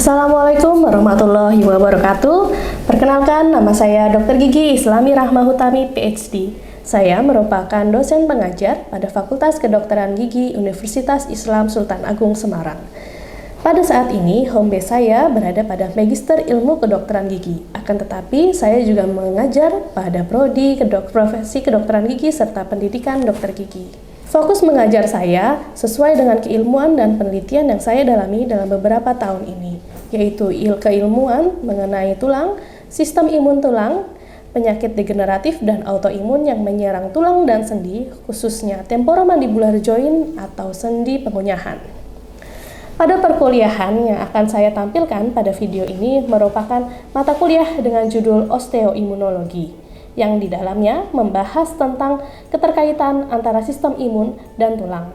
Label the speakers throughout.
Speaker 1: Assalamualaikum warahmatullahi wabarakatuh. Perkenalkan, nama saya Dr. Gigi Islami Rahmahutami, PhD. Saya merupakan dosen pengajar pada Fakultas Kedokteran Gigi Universitas Islam Sultan Agung Semarang. Pada saat ini, home base saya berada pada Magister Ilmu Kedokteran Gigi. Akan tetapi, saya juga mengajar pada prodi profesi kedokteran gigi serta pendidikan dokter gigi. Fokus mengajar saya sesuai dengan keilmuan dan penelitian yang saya dalami dalam beberapa tahun ini, yaitu keilmuan mengenai tulang, sistem imun tulang, penyakit degeneratif dan autoimun yang menyerang tulang dan sendi, khususnya temporomandibular joint atau sendi pengunyahan. Pada perkuliahan yang akan saya tampilkan pada video ini merupakan mata kuliah dengan judul osteoimunologi, yang di dalamnya membahas tentang keterkaitan antara sistem imun dan tulang.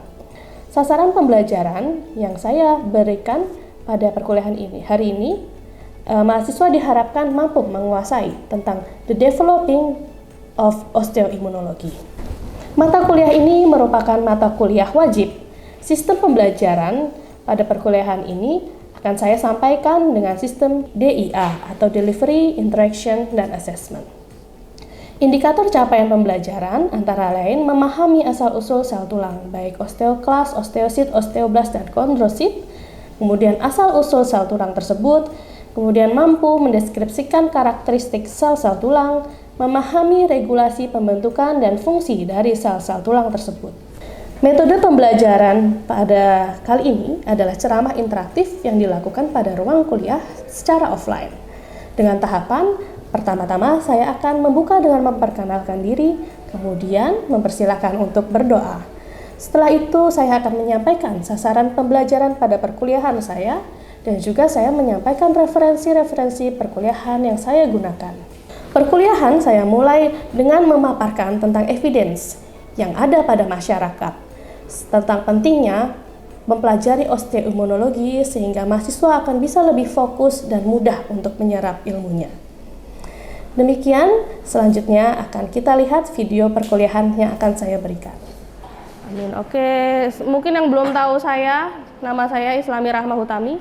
Speaker 1: Sasaran pembelajaran yang saya berikan pada perkuliahan ini hari ini, mahasiswa diharapkan mampu menguasai tentang the developing of osteoimmunology. Mata kuliah ini merupakan mata kuliah wajib. Sistem pembelajaran pada perkuliahan ini akan saya sampaikan dengan sistem DIA atau Delivery, Interaction, dan Assessment. Indikator capaian pembelajaran antara lain memahami asal-usul sel tulang, baik osteoklas, osteosit, osteoblast, dan kondrosit, kemudian asal-usul sel tulang tersebut, kemudian mampu mendeskripsikan karakteristik sel-sel tulang, memahami regulasi pembentukan dan fungsi dari sel-sel tulang tersebut. Metode pembelajaran pada kali ini adalah ceramah interaktif yang dilakukan pada ruang kuliah secara offline. Dengan tahapan, pertama-tama saya akan membuka dengan memperkenalkan diri, kemudian mempersilahkan untuk berdoa. Setelah itu saya akan menyampaikan sasaran pembelajaran pada perkuliahan saya, dan juga saya menyampaikan referensi-referensi perkuliahan yang saya gunakan. Perkuliahan saya mulai dengan memaparkan tentang evidence yang ada pada masyarakat, tentang pentingnya mempelajari osteoimunologi sehingga mahasiswa akan bisa lebih fokus dan mudah untuk menyerap ilmunya. Demikian, selanjutnya akan kita lihat video perkuliahan yang akan saya berikan. Amin. Oke, mungkin yang belum tahu saya, nama saya Islami Rahmahutami,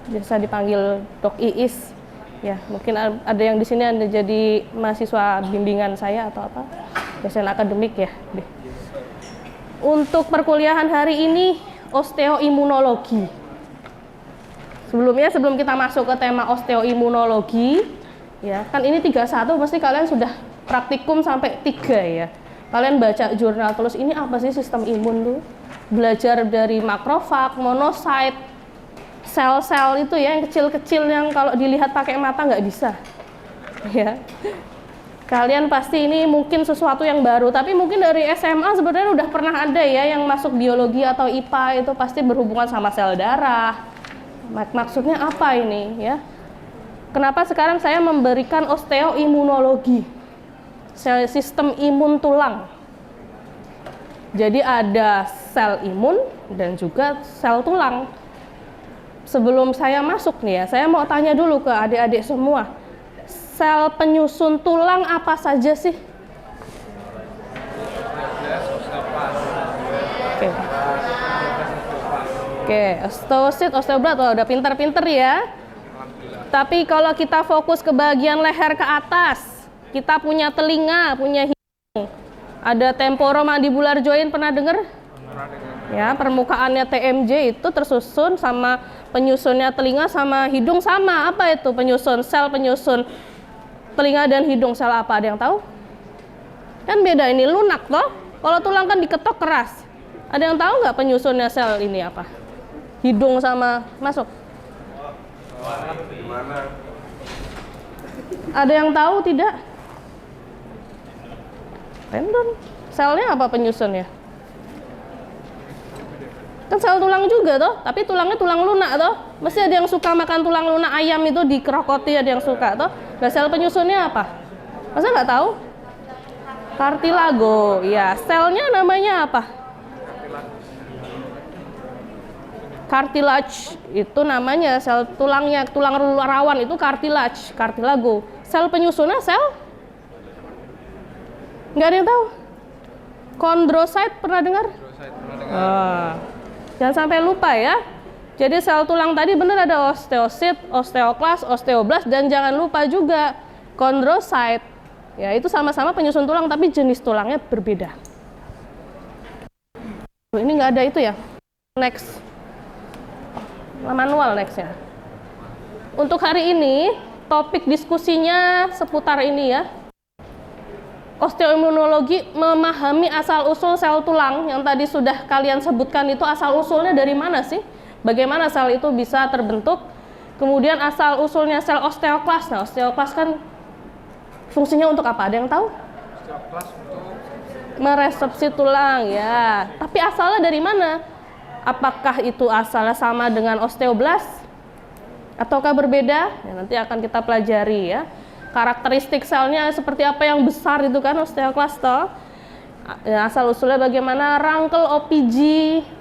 Speaker 1: biasa dipanggil Dok Iis. Ya, mungkin ada yang di sini ada jadi mahasiswa bimbingan saya atau apa, dosen akademik ya. Untuk perkuliahan hari ini, osteoimunologi. Sebelum kita masuk ke tema osteoimunologi, ya, kan ini 31 pasti kalian sudah praktikum sampai 3 ya. Kalian baca jurnal terus ini apa sih sistem imun tuh? Belajar dari makrofag, monosit, sel-sel itu ya yang kecil-kecil yang kalau dilihat pakai mata nggak bisa. Ya. Kalian pasti ini mungkin sesuatu yang baru, tapi mungkin dari SMA sebenarnya udah pernah ada ya yang masuk biologi atau IPA itu pasti berhubungan sama sel darah. Maksudnya apa ini ya? Kenapa sekarang saya memberikan osteoimunologi, sistem imun tulang. Jadi ada sel imun dan juga sel tulang. Sebelum saya masuk nih ya, saya mau tanya dulu ke adik-adik semua. Sel penyusun tulang apa saja sih? Oke, osteosit, osteoblast, udah pinter-pinter ya. Tapi kalau kita fokus ke bagian leher ke atas, kita punya telinga, punya hidung. Ada temporomandibular joint, pernah dengar? Ya, permukaannya TMJ itu tersusun sama penyusunnya telinga sama hidung sama. Apa itu penyusun? Sel penyusun telinga dan hidung, sel apa? Ada yang tahu? Kan beda, ini lunak toh. Kalau tulang kan diketok keras. Ada yang tahu nggak penyusunnya sel ini apa? Hidung sama masuk. Ada yang tahu tidak? Tendon. Selnya apa penyusunnya? Kan sel tulang juga toh, tapi tulangnya tulang lunak toh. Mesti ada yang suka makan tulang lunak ayam itu dikerokoti, ada yang suka toh. Nah, sel penyusunnya apa? Masa nggak tahu? Kartilago. Ya, selnya namanya apa? Cartilage itu namanya sel tulangnya, tulang rawan itu cartilage, cartilago. Sel penyusunnya sel? Nggak ada yang tahu? Kondrosit pernah dengar? Jangan sampai lupa ya. Jadi sel tulang tadi benar ada osteosit, osteoklas, osteoblast, dan jangan lupa juga kondrosit. Ya, itu sama-sama penyusun tulang tapi jenis tulangnya berbeda. Ini nggak ada itu ya. Next. Manual next ya. Untuk hari ini topik diskusinya seputar ini ya. Osteoimunologi, memahami asal-usul sel tulang yang tadi sudah kalian sebutkan itu asal-usulnya dari mana sih? Bagaimana sel itu bisa terbentuk? Kemudian asal-usulnya sel osteoklas. Nah, osteoklas kan fungsinya untuk apa? Ada yang tahu?
Speaker 2: Osteoklas untuk
Speaker 1: Meresepsi tulang ya. Tapi asalnya dari mana? Apakah itu asalnya sama dengan osteoblast? Ataukah berbeda? Ya, nanti akan kita pelajari ya. Karakteristik selnya seperti apa yang besar itu kan osteoklas toh. Ya, asal usulnya bagaimana, rangkel OPG,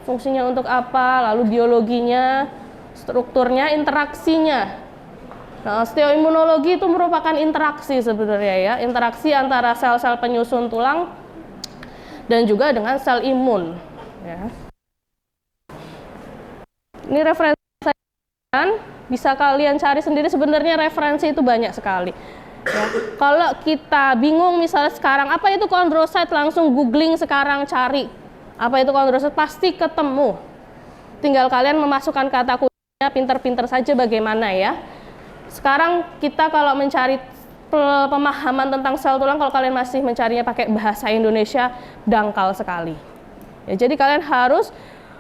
Speaker 1: fungsinya untuk apa, lalu biologinya, strukturnya, interaksinya. Nah, osteoimunologi itu merupakan interaksi sebenarnya ya, interaksi antara sel-sel penyusun tulang dan juga dengan sel imun. Ya. Ini referensi saya, bisa kalian cari sendiri, sebenarnya referensi itu banyak sekali. Ya. Kalau kita bingung misalnya sekarang apa itu kondrosit, langsung googling sekarang, cari apa itu kondrosit, pasti ketemu. Tinggal kalian memasukkan kata kuncinya, pinter-pinter saja bagaimana ya. Sekarang kita kalau mencari pemahaman tentang sel tulang, kalau kalian masih mencarinya pakai bahasa Indonesia, dangkal sekali. Ya, jadi kalian harus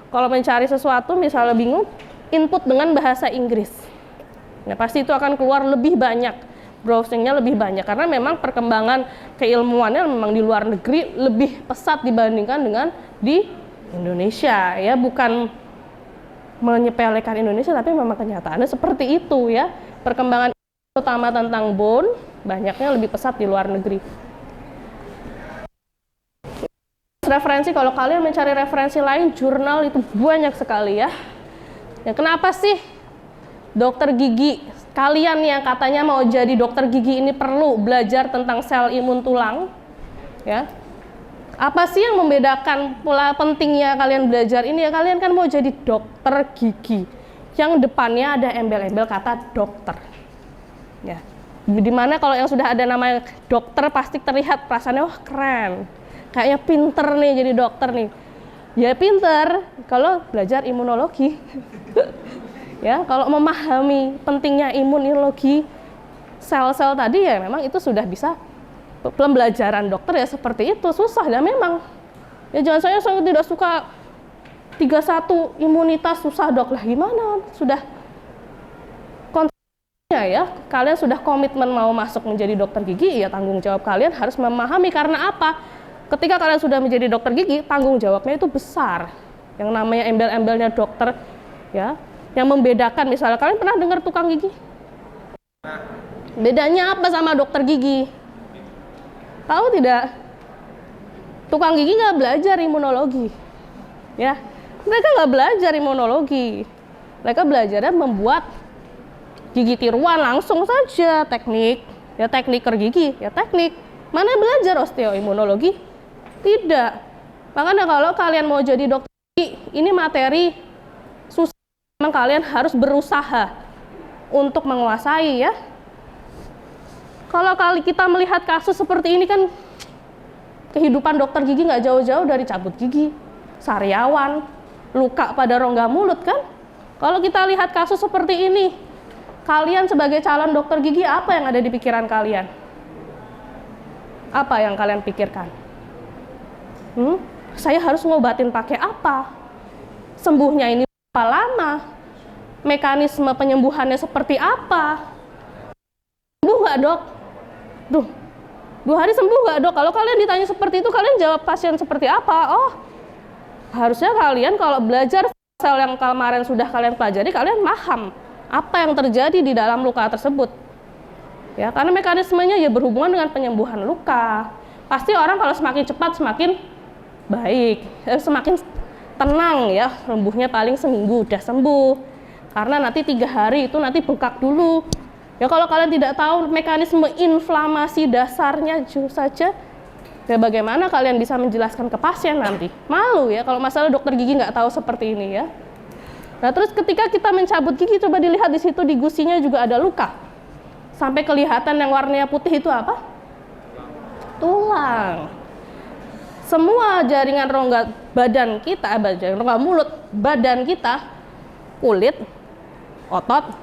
Speaker 1: kalau mencari sesuatu misalnya bingung, input dengan bahasa Inggris. Nah, pasti itu akan keluar lebih banyak. Browsingnya lebih banyak karena memang perkembangan keilmuannya memang di luar negeri lebih pesat dibandingkan dengan di Indonesia ya, bukan menyepelekan Indonesia tapi memang kenyataannya seperti itu ya. Perkembangan utama tentang bone banyaknya lebih pesat di luar negeri. Referensi, kalau kalian mencari referensi lain, jurnal itu banyak sekali ya. Ya, kenapa sih dokter gigi kalian yang katanya mau jadi dokter gigi ini perlu belajar tentang sel imun tulang? Ya. Apa sih yang membedakan pula pentingnya kalian belajar ini ya? Kalian kan mau jadi dokter gigi. Yang depannya ada embel-embel kata dokter. Ya. Dimana kalau yang sudah ada nama dokter pasti terlihat perasaannya wah keren. Kayaknya pinter nih jadi dokter nih. Ya pinter kalau belajar imunologi. Ya, kalau memahami pentingnya imunologi sel-sel tadi ya memang itu sudah bisa pembelajaran dokter ya seperti itu, susah dan memang ya jangan saya tidak suka 31 imunitas susah dok, lah gimana, sudah konsepnya ya, kalian sudah komitmen mau masuk menjadi dokter gigi ya tanggung jawab kalian harus memahami. Karena apa? Ketika kalian sudah menjadi dokter gigi, tanggung jawabnya itu besar. Yang namanya embel-embelnya dokter ya, yang membedakan misalnya kalian pernah dengar tukang gigi? Bedanya apa sama dokter gigi? Tahu tidak? Tukang gigi nggak belajar imunologi, ya. Mereka nggak belajar imunologi. Mereka belajarnya membuat gigi tiruan langsung saja, teknik. Ya tekniker gigi, ya teknik. Mana belajar osteoimunologi? Tidak. Makanya kalau kalian mau jadi dokter gigi, ini materi susah. Memang kalian harus berusaha untuk menguasai ya. Kalau kita melihat kasus seperti ini kan kehidupan dokter gigi nggak jauh-jauh dari cabut gigi, sariawan, luka pada rongga mulut kan. Kalau kita lihat kasus seperti ini, kalian sebagai calon dokter gigi apa yang ada di pikiran kalian? Apa yang kalian pikirkan? Saya harus ngobatin pakai apa? Sembuhnya ini berapa lama? Mekanisme penyembuhannya seperti apa? Sembuh nggak dok? 2 hari sembuh nggak dok? Kalau kalian ditanya seperti itu, kalian jawab pasien seperti apa? Oh, harusnya kalian kalau belajar sel yang kemarin sudah kalian pelajari, kalian paham apa yang terjadi di dalam luka tersebut. Ya, karena mekanismenya ya berhubungan dengan penyembuhan luka. Pasti orang kalau semakin cepat semakin baik, semakin tenang ya, sembuhnya paling seminggu udah sembuh. Karena nanti 3 hari itu nanti bengkak dulu. Ya kalau kalian tidak tahu mekanisme inflamasi dasarnya saja, ya bagaimana kalian bisa menjelaskan ke pasien nanti? Malu ya kalau masalah dokter gigi nggak tahu seperti ini ya. Nah, terus ketika kita mencabut gigi, coba dilihat di situ di gusinya juga ada luka. Sampai kelihatan yang warnanya putih itu apa? Tulang. Semua jaringan rongga badan kita, jaringan rongga mulut, badan kita, kulit, otot,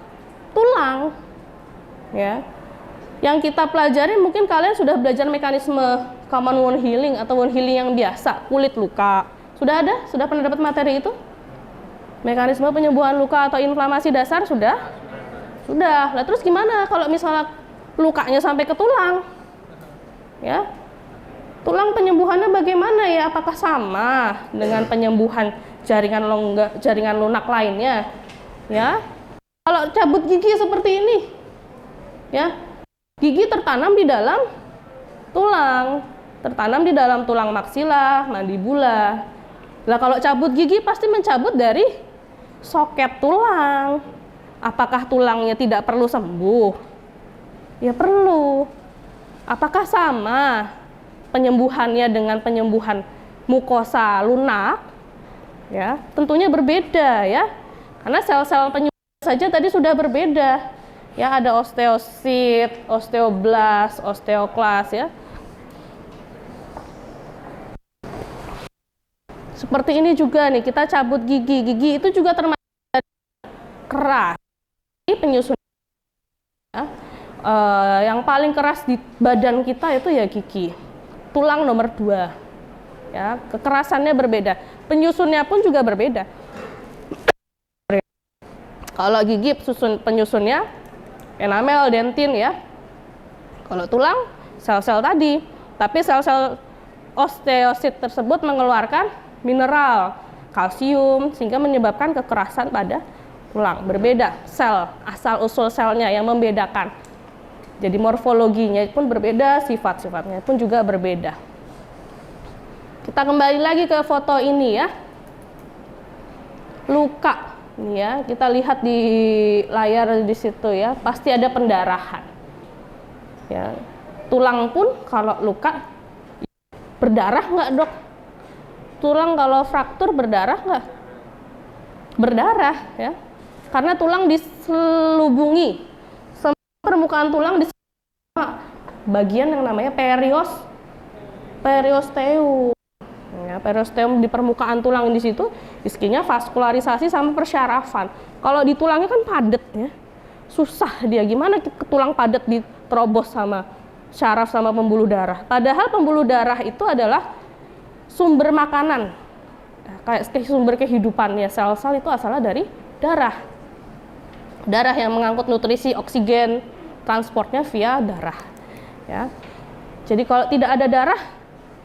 Speaker 1: tulang. Ya. Yang kita pelajari, mungkin kalian sudah belajar mekanisme common wound healing atau wound healing yang biasa, kulit luka. Sudah ada? Sudah pernah dapat materi itu? Mekanisme penyembuhan luka atau inflamasi dasar sudah? Sudah. Lah terus gimana kalau misalnya lukanya sampai ke tulang? Ya. Tulang penyembuhannya bagaimana ya? Apakah sama dengan penyembuhan jaringan lunak lainnya? Ya. Kalau cabut gigi seperti ini, ya. Gigi tertanam di dalam tulang, tertanam di dalam tulang maksila, mandibula. Nah, kalau cabut gigi pasti mencabut dari soket tulang. Apakah tulangnya tidak perlu sembuh? Ya perlu. Apakah sama penyembuhannya dengan penyembuhan mukosa lunak? Ya, tentunya berbeda ya. Karena sel-sel penyembuhan saja tadi sudah berbeda. Ya, ada osteosit, osteoblas, osteoklas ya. Seperti ini juga nih, kita cabut gigi. Gigi itu juga termasuk keras. Ini penyusun. Ya. Yang paling keras di badan kita itu ya gigi. Tulang nomor 2. Ya, kekerasannya berbeda. Penyusunnya pun juga berbeda. Kalau gigi penyusunnya enamel, dentin ya. Kalau tulang, sel-sel tadi. Tapi sel-sel osteosit tersebut mengeluarkan mineral, kalsium, sehingga menyebabkan kekerasan pada tulang. Berbeda sel, asal-usul selnya yang membedakan. Jadi morfologinya pun berbeda, sifat-sifatnya pun juga berbeda. Kita kembali lagi ke foto ini ya. Luka. Ini ya, kita lihat di layar di situ ya, pasti ada pendarahan. Ya, tulang pun kalau luka berdarah nggak dok? Tulang kalau fraktur berdarah nggak? Berdarah ya, karena tulang diselubungi. Semua permukaan tulang diselubungi bagian yang namanya periosteum. Ya, periosteum di permukaan tulang di situ, isinya vaskularisasi sama persyarafan. Kalau di tulangnya kan padat ya, susah dia. Gimana tulang padat diterobos sama syaraf sama pembuluh darah? Padahal pembuluh darah itu adalah sumber makanan, kayak sumber kehidupannya. Sel-sel itu asalnya dari darah. Darah yang mengangkut nutrisi, oksigen, transportnya via darah. Ya, jadi kalau tidak ada darah,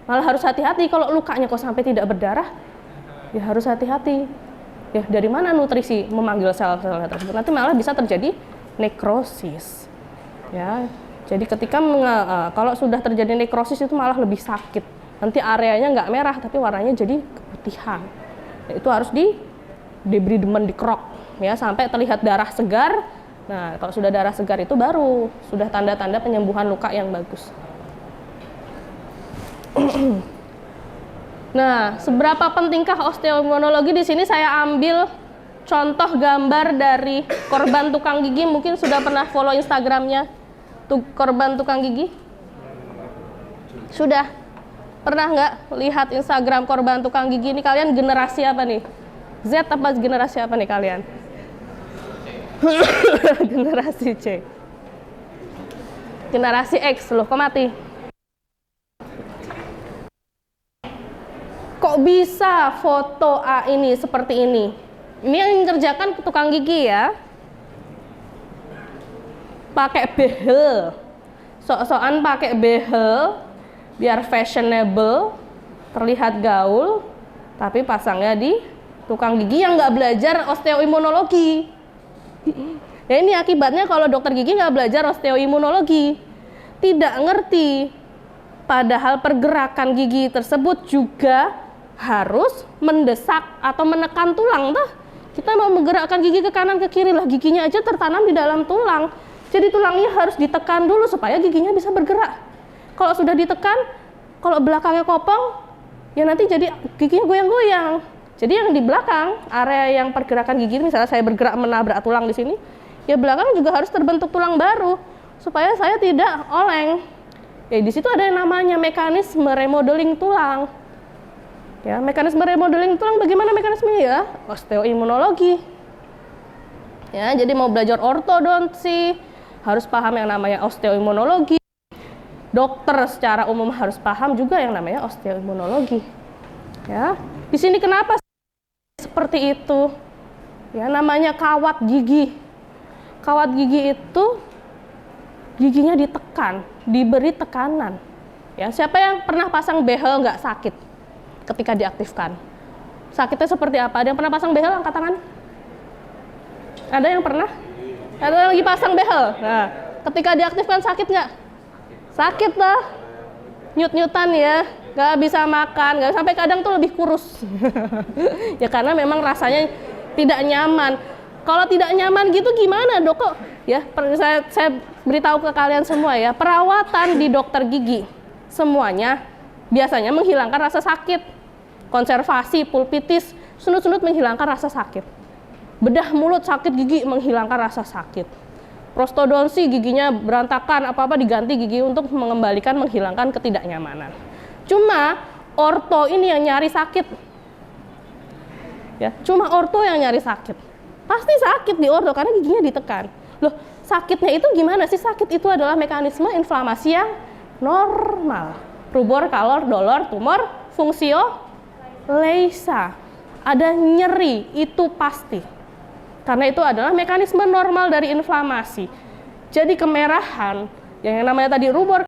Speaker 1: malah harus hati-hati. Kalau lukanya kok sampai tidak berdarah, ya harus hati-hati. Ya, dari mana nutrisi memanggil sel-sel tersebut? Nanti malah bisa terjadi nekrosis. Ya, jadi ketika kalau sudah terjadi nekrosis itu malah lebih sakit. Nanti areanya nggak merah, tapi warnanya jadi keputihan. Ya, itu harus debridement, dikerok, ya sampai terlihat darah segar. Nah, kalau sudah darah segar itu baru sudah tanda-tanda penyembuhan luka yang bagus. Nah, seberapa pentingkah osteoimmunologi? Di sini saya ambil contoh gambar dari korban tukang gigi. Mungkin sudah pernah follow Instagramnya korban tukang gigi? Sudah? Pernah nggak lihat Instagram korban tukang gigi? Ini kalian generasi apa nih? Z apa generasi apa nih kalian? Generasi C. Generasi X loh, kok mati? Kok bisa foto A ini seperti ini? Ini yang mengerjakan tukang gigi ya. Pakai behel. Sok-sokan pakai behel biar fashionable, terlihat gaul, tapi pasangnya di tukang gigi yang nggak belajar osteoimmunologi. Ya ini akibatnya kalau dokter gigi nggak belajar osteoimmunologi, tidak ngerti. Padahal pergerakan gigi tersebut juga harus mendesak atau menekan tulang tuh. Kita mau menggerakkan gigi ke kanan ke kiri lah, giginya aja tertanam di dalam tulang. Jadi tulangnya harus ditekan dulu supaya giginya bisa bergerak. Kalau sudah ditekan, kalau belakangnya kopong, ya nanti jadi giginya goyang-goyang. Jadi yang di belakang, area yang pergerakan gigi, misalnya saya bergerak menabrak tulang di sini, ya belakang juga harus terbentuk tulang baru supaya saya tidak oleng. Ya di situ ada yang namanya mekanisme remodeling tulang. Ya, mekanisme remodeling tulang bagaimana mekanismenya ya? Osteoimunologi. Ya, jadi mau belajar ortodonsi harus paham yang namanya osteoimunologi. Dokter secara umum harus paham juga yang namanya osteoimunologi. Ya, di sini kenapa seperti itu? Ya, namanya kawat gigi. Kawat gigi itu giginya ditekan, diberi tekanan. Ya, siapa yang pernah pasang behel nggak sakit ketika diaktifkan? Sakitnya seperti apa? Ada yang pernah pasang behel? Angkat tangan. Ada yang pernah? Ada yang lagi pasang behel? Nah, ketika diaktifkan sakit nggak? Sakit lah. Nyut-nyutan ya. Nggak bisa makan, nggak, sampai kadang tuh lebih kurus. Ya karena memang rasanya tidak nyaman. Kalau tidak nyaman gitu gimana dok? Kok ya saya beritahu ke kalian semua ya, perawatan di dokter gigi semuanya biasanya menghilangkan rasa sakit. Konservasi, pulpitis, sunut-sunut menghilangkan rasa sakit. Bedah mulut sakit gigi menghilangkan rasa sakit. Prostodonsi giginya berantakan, apa-apa diganti gigi untuk mengembalikan, menghilangkan ketidaknyamanan. Cuma orto ini yang nyari sakit. Ya, cuma orto yang nyari sakit. Pasti sakit di orto karena giginya ditekan. Loh, sakitnya itu gimana sih? Sakit itu adalah mekanisme inflamasi yang normal. Rubor, kalor, dolor, tumor, fungsio, leisa. Ada nyeri, itu pasti. Karena itu adalah mekanisme normal dari inflamasi. Jadi kemerahan, yang namanya tadi rubor,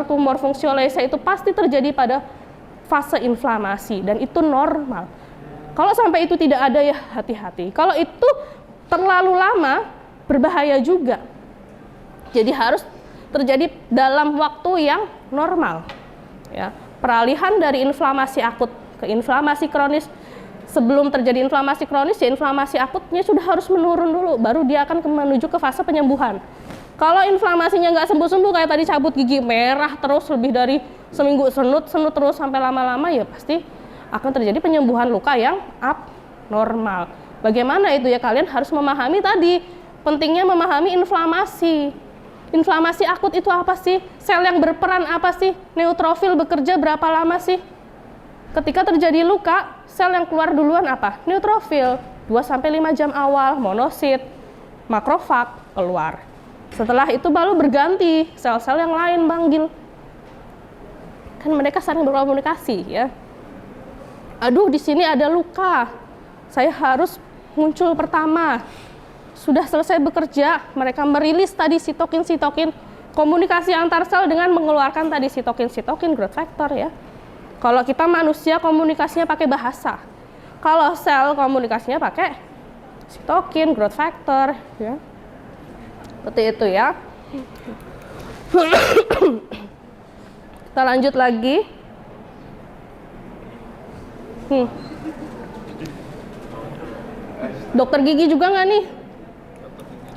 Speaker 1: tumor, fungsio, leisa itu pasti terjadi pada fase inflamasi dan itu normal. Kalau sampai itu tidak ada ya hati-hati. Kalau itu terlalu lama berbahaya juga. Jadi harus terjadi dalam waktu yang normal. Ya, peralihan dari inflamasi akut ke inflamasi kronis. Sebelum terjadi inflamasi kronis, ya inflamasi akutnya sudah harus menurun dulu, baru dia akan menuju ke fase penyembuhan. Kalau inflamasinya nggak sembuh-sembuh kayak tadi cabut gigi merah terus lebih dari seminggu, senut terus sampai lama-lama, ya pasti akan terjadi penyembuhan luka yang abnormal. Bagaimana itu ya, kalian harus memahami tadi, pentingnya memahami inflamasi. Inflamasi akut itu apa sih? Sel yang berperan apa sih? Neutrofil bekerja berapa lama sih? Ketika terjadi luka, sel yang keluar duluan apa? Neutrofil. 2-5 jam awal, monosit, makrofag keluar. Setelah itu baru berganti, sel-sel yang lain manggil. Kan mereka saling berkomunikasi ya. Aduh, di sini ada luka. Saya harus muncul pertama. Sudah selesai bekerja, mereka merilis tadi sitokin, komunikasi antar sel dengan mengeluarkan tadi sitokin, growth factor ya. Kalau kita manusia komunikasinya pakai bahasa. Kalau sel komunikasinya pakai sitokin, growth factor ya. Seperti itu ya. Kita lanjut lagi. Dokter gigi juga nggak nih?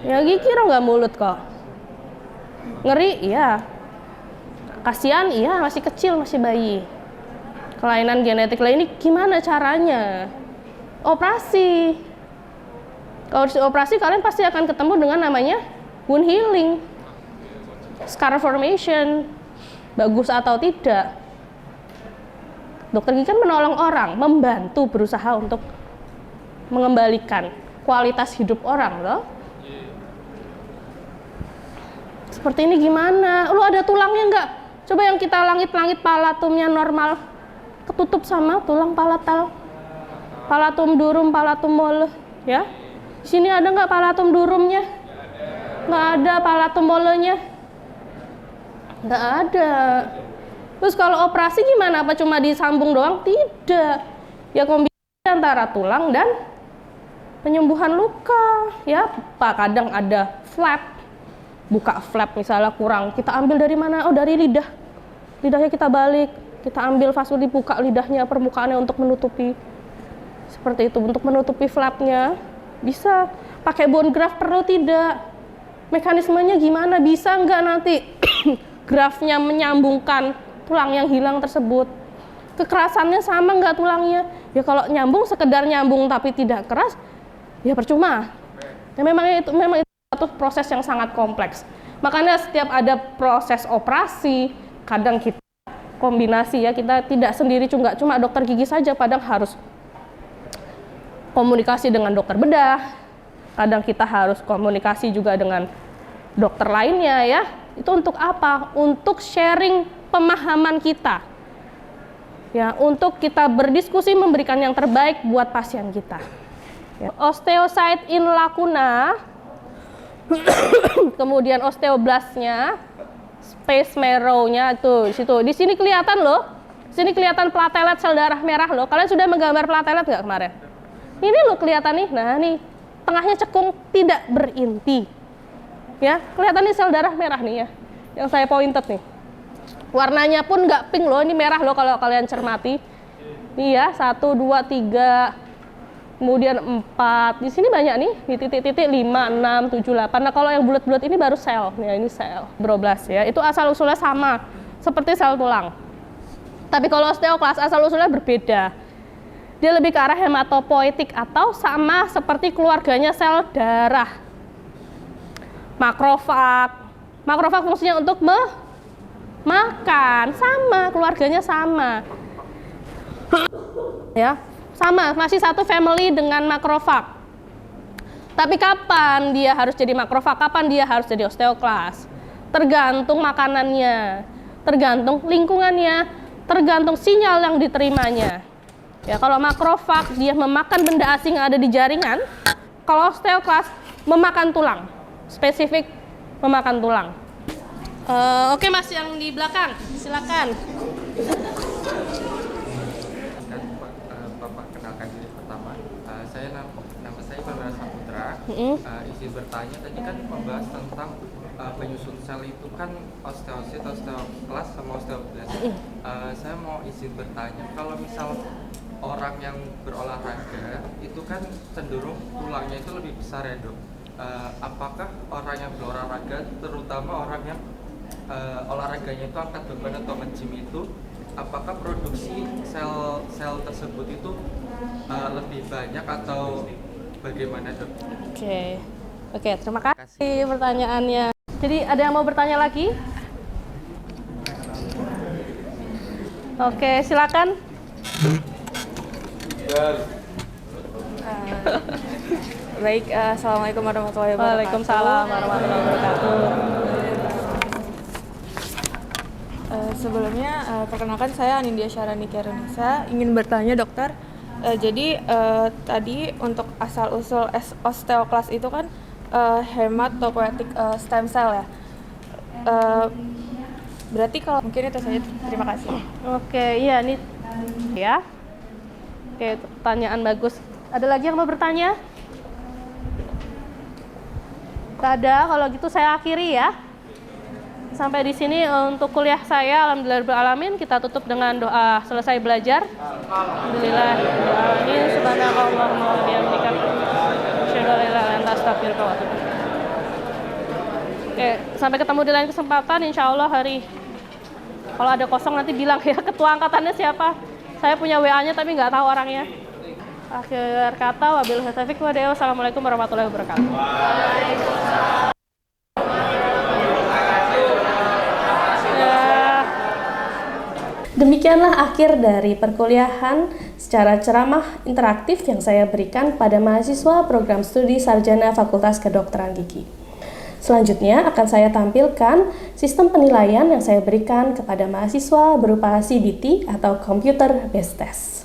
Speaker 1: Ya gigi nggak mulut kok. Ngeri, iya. Kasihan, iya, masih kecil, masih bayi. Kelainan genetik lain ini gimana caranya? Operasi. Kalau operasi kalian pasti akan ketemu dengan namanya wound healing, scar formation, bagus atau tidak. Dokter gigi kan menolong orang, membantu berusaha untuk mengembalikan kualitas hidup orang loh. Seperti ini gimana? Lu ada tulangnya nggak? Coba yang kita langit-langit palatumnya normal, ketutup sama tulang palatal, palatum durum, palatum mole, ya. Di sini ada nggak palatum durumnya? Nggak ada. Palatum molenya? Nggak ada. Terus kalau operasi gimana? Apa cuma disambung doang? Tidak. Ya kombinasi antara tulang dan penyembuhan luka. Ya, Pak, kadang ada flap. Buka flap misalnya kurang. Kita ambil dari mana? Oh, dari lidah. Lidahnya kita balik. Kita ambil fasuli, dibuka lidahnya, permukaannya untuk menutupi. Seperti itu, untuk menutupi flapnya. Bisa. Pakai bone graft perlu tidak? Mekanismenya gimana? Bisa nggak nanti graftnya menyambungkan tulang yang hilang tersebut? Kekerasannya sama nggak tulangnya? Ya kalau nyambung sekedar nyambung tapi tidak keras, ya percuma. Ya memang itu satu proses yang sangat kompleks. Makanya setiap ada proses operasi, kadang kita kombinasi ya, kita tidak sendiri cuma dokter gigi saja, kadang harus komunikasi dengan dokter bedah, kadang kita harus komunikasi juga dengan dokter lainnya ya. Itu untuk apa? Untuk sharing pemahaman kita. Ya, untuk kita berdiskusi memberikan yang terbaik buat pasien kita. Ya. Osteocyte in lacuna, kemudian osteoblastnya, space marrow-nya tuh di situ. Di sini kelihatan loh. Di sini kelihatan platelet sel darah merah loh. Kalian sudah menggambar platelet nggak kemarin? Ini loh kelihatan nih. Nah, nih tengahnya cekung tidak berinti. Ya, kelihatan nih sel darah merah nih ya. Yang saya pointed nih. Warnanya pun nggak pink loh, ini merah loh kalau kalian cermati. Nih ya, 1, 2, 3, kemudian 4. Di sini banyak nih, di titik-titik 5, 6, 7, 8. Nah kalau yang bulat-bulat ini baru sel. Ya ini sel, fibroblas ya. Itu asal-usulnya sama, seperti sel tulang. Tapi kalau osteoklas asal-usulnya berbeda. Dia lebih ke arah hematopoietik atau sama seperti keluarganya sel darah. Makrofag. Makrofag fungsinya untuk makan, sama, keluarganya sama. Ya, sama, masih satu family dengan makrofag. Tapi kapan dia harus jadi makrofag, kapan dia harus jadi osteoklas? Tergantung makanannya, tergantung lingkungannya, tergantung sinyal yang diterimanya. Ya, kalau makrofag dia memakan benda asing yang ada di jaringan, kalau osteoklas memakan tulang, spesifik memakan tulang. Oke Mas, yang di belakang, silakan.
Speaker 2: Bapak kenalkan diri pertama. Nama saya Pramila Saputra. Izin bertanya, tadi kan membahas tentang penyusun sel itu kan osteosit, osteoklas, sama osteoblast. Saya mau izin bertanya, kalau misal orang yang berolahraga itu kan cenderung tulangnya itu lebih besar ya dok. Apakah orang yang berolahraga, terutama orang yang olahraganya itu angkat beban atau nge-gym itu, apakah produksi sel tersebut itu lebih banyak atau bagaimana dok?
Speaker 1: Oke, terima kasih pertanyaannya. Jadi ada yang mau bertanya lagi? Oke, silakan.
Speaker 3: Baik, assalamualaikum warahmatullahi wabarakatuh.
Speaker 1: Waalaikumsalam warahmatullahi wabarakatuh.
Speaker 3: Sebelumnya, perkenalkan saya Anindya Syarani Kerunisa. Ingin bertanya dokter, jadi tadi untuk asal-usul osteoklas itu kan hematopoietic stem cell ya. Berarti kalau mungkin itu saja, terima kasih.
Speaker 1: Oke, iya nih ya. Oke, pertanyaan bagus. Ada lagi yang mau bertanya? Tak ada, kalau gitu saya akhiri ya. Sampai di sini untuk kuliah saya. Alhamdulillahirabbil alamin. Kita tutup dengan doa selesai belajar. Alhamdulillahirabbil alamin. Subhanakallahumma wa bihamdika asyhadu an la ilaha illa anta astaghfiruka wa atubu ilaik. Oke, sampai ketemu di lain kesempatan insyaallah hari. Kalau ada kosong nanti bilang ya ketua angkatannya siapa. Saya punya WA-nya tapi nggak tahu orangnya. Akhir kata, wabillahi taufiq wa hidayah. Wassalamualaikum warahmatullahi wabarakatuh. Demikianlah akhir dari perkuliahan secara ceramah interaktif yang saya berikan pada mahasiswa program studi sarjana Fakultas Kedokteran Gigi. Selanjutnya akan saya tampilkan sistem penilaian yang saya berikan kepada mahasiswa berupa CBT atau Computer Based Test.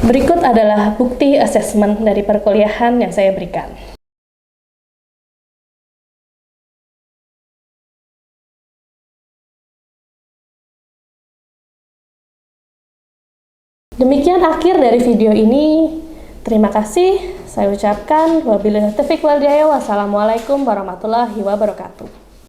Speaker 1: Berikut adalah bukti asesmen dari perkuliahan yang saya berikan. Demikian akhir dari video ini. Terima kasih. Saya ucapkan wabillahi taufiq wal hidayah. Wassalamualaikum warahmatullahi wabarakatuh.